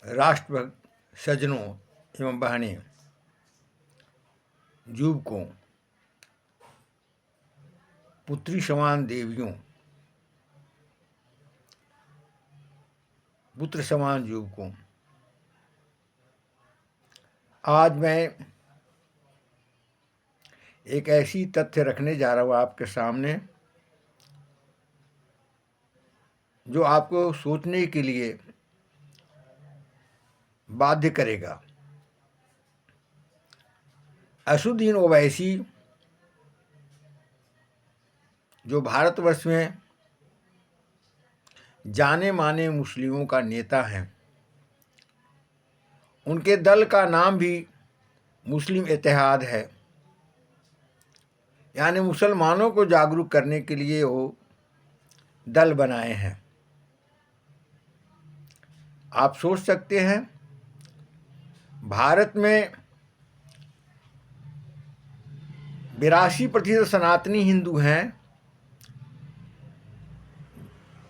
राष्ट्रभक्त सज्जनों एवं बहनें, युवकों, पुत्री समान देवियों, पुत्र समान युवकों, आज मैं एक ऐसी तथ्य रखने जा रहा हूँ आपके सामने जो आपको सोचने के लिए बाध्य करेगा। असदुद्दीन ओवैसी जो भारतवर्ष में जाने माने मुस्लिमों का नेता हैं, उनके दल का नाम भी मुस्लिम इत्तेहाद है, यानी मुसलमानों को जागरूक करने के लिए वो दल बनाए हैं। आप सोच सकते हैं, भारत में 82% सनातनी हिंदू हैं,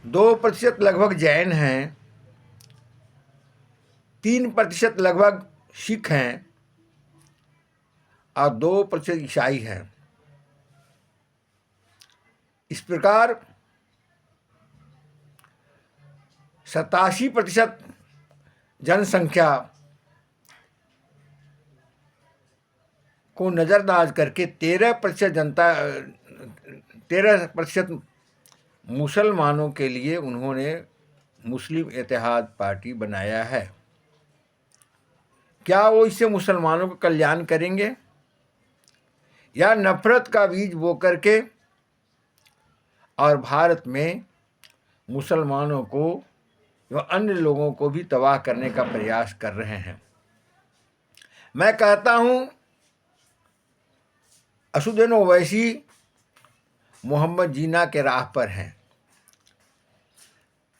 2% लगभग जैन हैं, 3% लगभग सिख हैं और 2% ईसाई हैं। इस प्रकार 87% जनसंख्या को नज़रअंदाज करके 13% मुसलमानों के लिए उन्होंने मुस्लिम इत्तेहाद पार्टी बनाया है। क्या वो इससे मुसलमानों का कल्याण करेंगे या नफरत का बीज बो करके और भारत में मुसलमानों को व अन्य लोगों को भी तबाह करने का प्रयास कर रहे हैं? मैं कहता हूं, असदुद्दीन ओवैसी मोहम्मद जीना के राह पर हैं।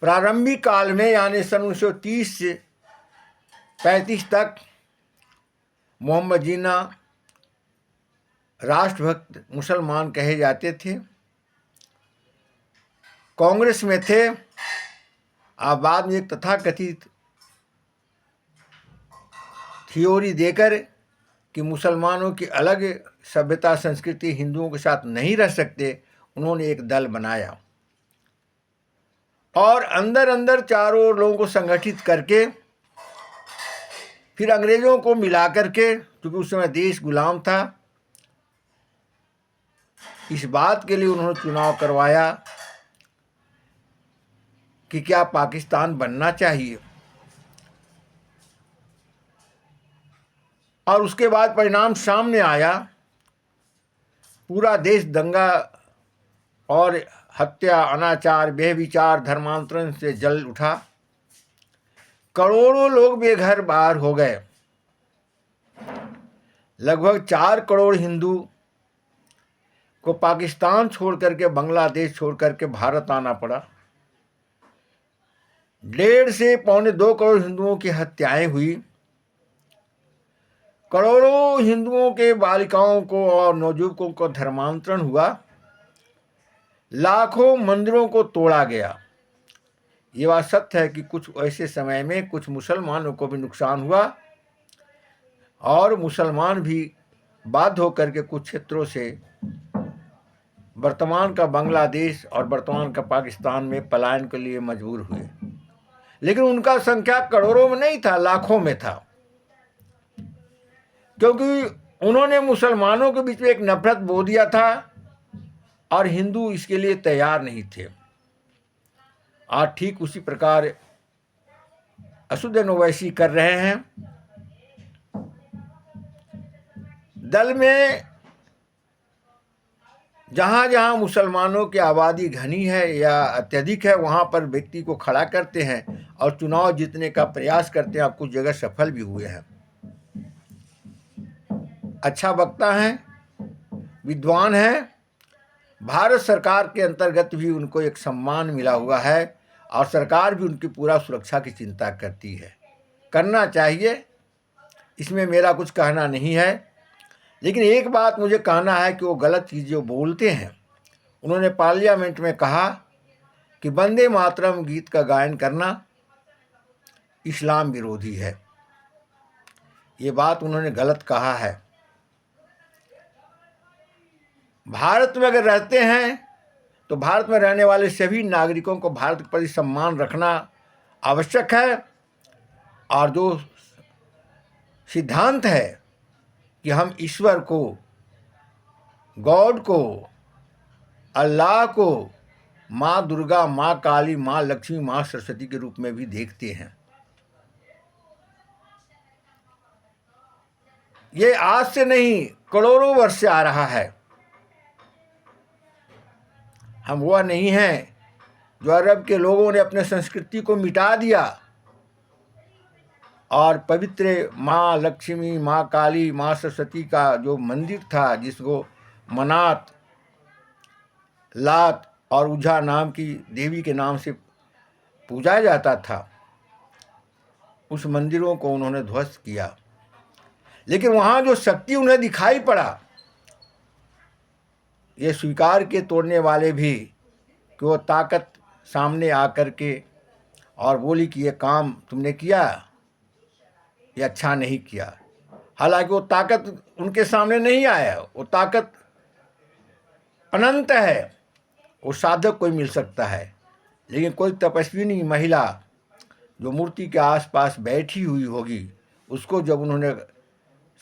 प्रारंभिक काल में यानी सन 1930 से 35 तक मोहम्मद जीना राष्ट्रभक्त मुसलमान कहे जाते थे, कांग्रेस में थे। आप बाद में एक तथाकथित थियोरी देकर कि मुसलमानों की अलग सभ्यता संस्कृति हिंदुओं के साथ नहीं रह सकते, उन्होंने एक दल बनाया और अंदर अंदर चारों ओर लोगों को संगठित करके फिर अंग्रेजों को मिला करके, क्योंकि उस समय देश गुलाम था, इस बात के लिए उन्होंने चुनाव करवाया कि क्या पाकिस्तान बनना चाहिए। और उसके बाद परिणाम सामने आया, पूरा देश दंगा और हत्या, अनाचार, बेविचार, धर्मांतरण से जल उठा। करोड़ों लोग बेघर बाहर हो गए। लगभग 4 करोड़ हिंदू को पाकिस्तान छोड़ करके, बांग्लादेश छोड़ करके भारत आना पड़ा। 1.5 से 2.25 करोड़ हिंदुओं की हत्याएं हुई। करोड़ों हिंदुओं के बालिकाओं को और नवयुवकों को धर्मांतरण हुआ। लाखों मंदिरों को तोड़ा गया। ये बात सत्य है कि कुछ ऐसे समय में कुछ मुसलमानों को भी नुकसान हुआ और मुसलमान भी बाध्य होकर के कुछ क्षेत्रों से वर्तमान का बांग्लादेश और वर्तमान का पाकिस्तान में पलायन के लिए मजबूर हुए। लेकिन उनका संख्या करोड़ों में नहीं था, लाखों में था, क्योंकि उन्होंने मुसलमानों के बीच में एक नफरत बो दिया था और हिंदू इसके लिए तैयार नहीं थे। आज ठीक उसी प्रकार असदुद्दीन ओवैसी कर रहे हैं। दल में जहाँ जहाँ मुसलमानों की आबादी घनी है या अत्यधिक है, वहाँ पर व्यक्ति को खड़ा करते हैं और चुनाव जीतने का प्रयास करते हैं। आप कुछ जगह सफल भी हुए हैं। अच्छा वक्ता हैं, विद्वान हैं। भारत सरकार के अंतर्गत भी उनको एक सम्मान मिला हुआ है और सरकार भी उनकी पूरा सुरक्षा की चिंता करती है। करना चाहिए, इसमें मेरा कुछ कहना नहीं है। लेकिन एक बात मुझे कहना है कि वो गलत चीज़ें बोलते हैं। उन्होंने पार्लियामेंट में कहा कि वंदे मातरम गीत का गायन करना इस्लाम विरोधी है। ये बात उन्होंने गलत कहा है। भारत में अगर रहते हैं तो भारत में रहने वाले सभी नागरिकों को भारत के प्रति सम्मान रखना आवश्यक है। और जो सिद्धांत है कि हम ईश्वर को, गॉड को, अल्लाह को माँ दुर्गा, माँ काली, माँ लक्ष्मी, माँ सरस्वती के रूप में भी देखते हैं। ये आज से नहीं, करोड़ों वर्ष से आ रहा है। हम वह नहीं हैं जो अरब के लोगों ने अपने संस्कृति को मिटा दिया और पवित्र माँ लक्ष्मी, माँ काली, माँ सरस्वती का जो मंदिर था, जिसको मनात, लात और उझा नाम की देवी के नाम से पूजा जाता था, उस मंदिरों को उन्होंने ध्वस्त किया। लेकिन वहाँ जो शक्ति उन्हें दिखाई पड़ा, ये स्वीकार के तोड़ने वाले भी कि वो ताकत सामने आकर के और बोली कि ये काम तुमने किया, ये अच्छा नहीं किया। हालांकि वो ताकत उनके सामने नहीं आया, वो ताकत अनंत है, वो साधक कोई मिल सकता है। लेकिन कोई तपस्विनी महिला जो मूर्ति के आसपास बैठी हुई होगी, उसको जब उन्होंने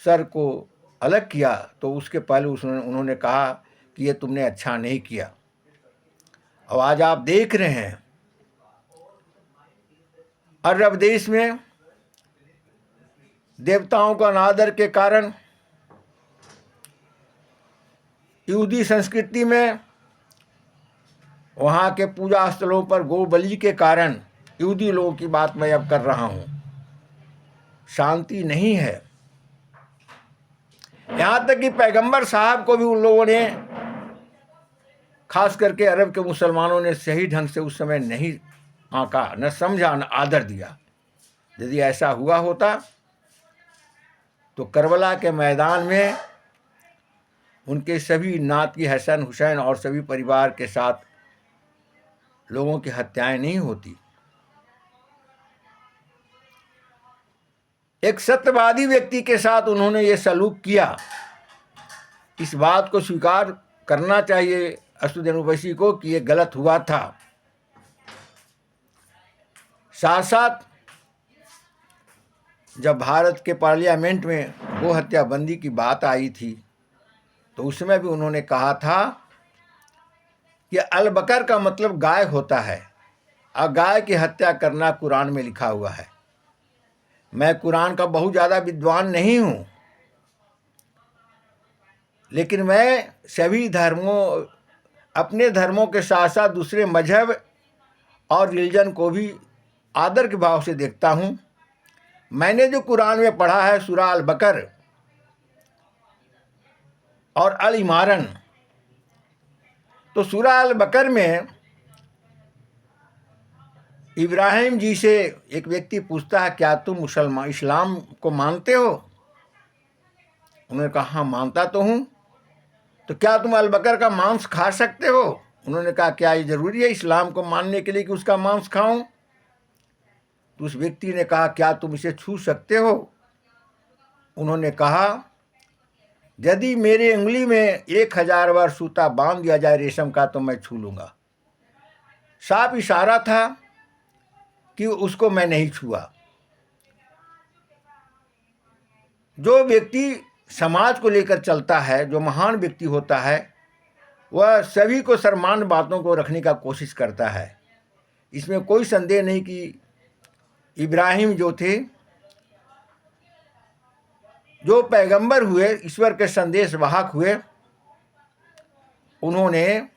सर को अलग किया तो उसके पहले उन्होंने कहा कि ये तुमने अच्छा नहीं किया। अब आज आप देख रहे हैं अरब देश में देवताओं का अनादर के कारण, यहूदी संस्कृति में वहाँ के पूजा स्थलों पर गौ बलि के कारण, यहूदी लोगों की बात मैं अब कर रहा हूँ, शांति नहीं है। यहाँ तक कि पैगंबर साहब को भी उन लोगों ने, खास करके अरब के मुसलमानों ने सही ढंग से उस समय नहीं आंका, न समझा, न आदर दिया। यदि ऐसा हुआ होता तो करबला के मैदान में उनके सभी नाती हसन, हुसैन और सभी परिवार के साथ लोगों की हत्याएं नहीं होती। एक सत्यवादी व्यक्ति के साथ उन्होंने ये सलूक किया। इस बात को स्वीकार करना चाहिए असदुद्दीन ओवैसी को कि ये गलत हुआ था। साथ साथ जब भारत के पार्लियामेंट में गो हत्या बंदी की बात आई थी तो उसमें भी उन्होंने कहा था कि अल बकर का मतलब गाय होता है और गाय की हत्या करना कुरान में लिखा हुआ है। मैं कुरान का बहुत ज़्यादा विद्वान नहीं हूँ, लेकिन मैं सभी धर्मों, अपने धर्मों के साथ साथ दूसरे मजहब और रिलीजन को भी आदर के भाव से देखता हूँ। मैंने जो कुरान में पढ़ा है सूरा अल बकर और अल इमरान, तो सूरा अल बकर में इब्राहिम जी से एक व्यक्ति पूछता है, क्या तुम मुसलमान इस्लाम को मानते हो? उन्होंने कहा हाँ मानता तो हूँ। तो क्या तुम अल बकर का मांस खा सकते हो? उन्होंने कहा क्या ये ज़रूरी है इस्लाम को मानने के लिए कि उसका मांस खाऊं? तो उस व्यक्ति ने कहा क्या तुम इसे छू सकते हो? उन्होंने कहा यदि मेरी उंगली में 1000 बार सूता बांध दिया जाए रेशम का तो मैं छू लूँगा। साफ इशारा था कि उसको मैं नहीं छुआ। जो व्यक्ति समाज को लेकर चलता है, जो महान व्यक्ति होता है, वह सभी को सम्मान बातों को रखने का कोशिश करता है। इसमें कोई संदेह नहीं कि इब्राहिम जो थे, जो पैगंबर हुए, ईश्वर के संदेश वाहक हुए, उन्होंने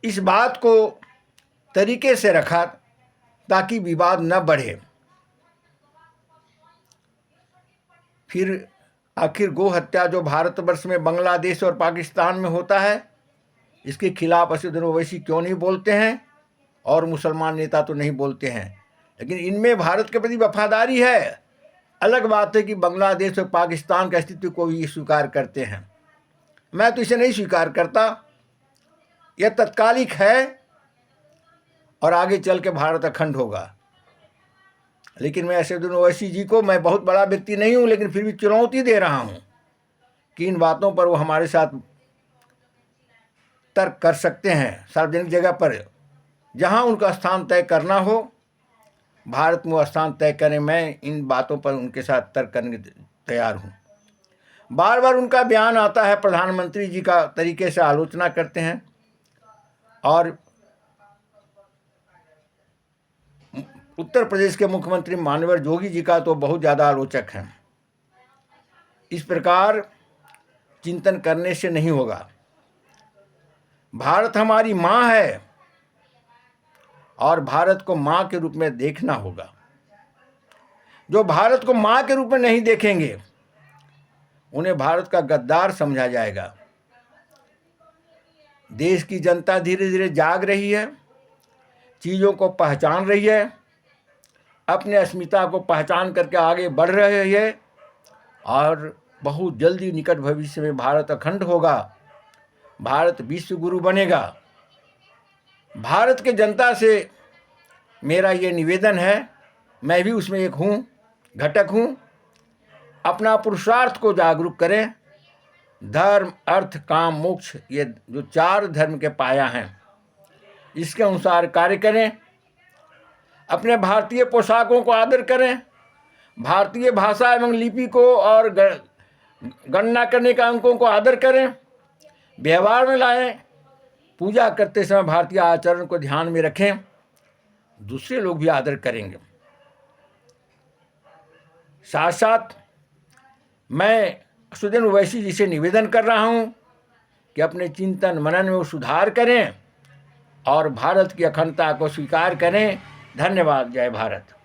इस बात को तरीके से रखा ताकि विवाद न बढ़े। फिर आखिर गो हत्या जो भारतवर्ष में बांग्लादेश और पाकिस्तान में होता है, इसके खिलाफ असदुद्दीन ओवैसी क्यों नहीं बोलते हैं और मुसलमान नेता तो नहीं बोलते हैं, लेकिन इनमें भारत के प्रति वफादारी है। अलग बात है कि बांग्लादेश और पाकिस्तान के अस्तित्व को भी स्वीकार करते हैं। मैं तो इसे नहीं स्वीकार करता। यह तत्कालिक है और आगे चल के भारत अखंड होगा। लेकिन मैं असदुद्दीन ओवैसी जी को, मैं बहुत बड़ा व्यक्ति नहीं हूँ, लेकिन फिर भी चुनौती दे रहा हूँ कि इन बातों पर वो हमारे साथ तर्क कर सकते हैं। सार्वजनिक जगह पर जहाँ उनका स्थान तय करना हो, भारत में वो स्थान तय करें, मैं इन बातों पर उनके साथ तर्क करने के तैयार हूँ। बार बार उनका बयान आता है, प्रधानमंत्री जी का तरीके से आलोचना करते हैं और उत्तर प्रदेश के मुख्यमंत्री माननीय जोगी जी का तो बहुत ज़्यादा आलोचक हैं। इस प्रकार चिंतन करने से नहीं होगा। भारत हमारी माँ है और भारत को माँ के रूप में देखना होगा। जो भारत को माँ के रूप में नहीं देखेंगे, उन्हें भारत का गद्दार समझा जाएगा। देश की जनता धीरे धीरे जाग रही है, चीज़ों को पहचान रही है, अपने अस्मिता को पहचान करके आगे बढ़ रही है और बहुत जल्दी निकट भविष्य में भारत अखंड होगा, भारत विश्व गुरु बनेगा। भारत के जनता से मेरा ये निवेदन है, मैं भी उसमें एक हूँ, घटक हूँ। अपना पुरुषार्थ को जागरूक करें। धर्म, अर्थ, काम, मोक्ष, ये जो 4 धर्म के पाया हैं, इसके अनुसार कार्य करें। अपने भारतीय पोशाकों को आदर करें, भारतीय भाषा एवं लिपि को और गणना करने के अंकों को आदर करें, व्यवहार में लाएं। पूजा करते समय भारतीय आचरण को ध्यान में रखें, दूसरे लोग भी आदर करेंगे। साथ साथ मैं असदुद्दीन ओवैसी जी से निवेदन कर रहा हूँ कि अपने चिंतन मनन में वो सुधार करें और भारत की अखंडता को स्वीकार करें। धन्यवाद। जय भारत।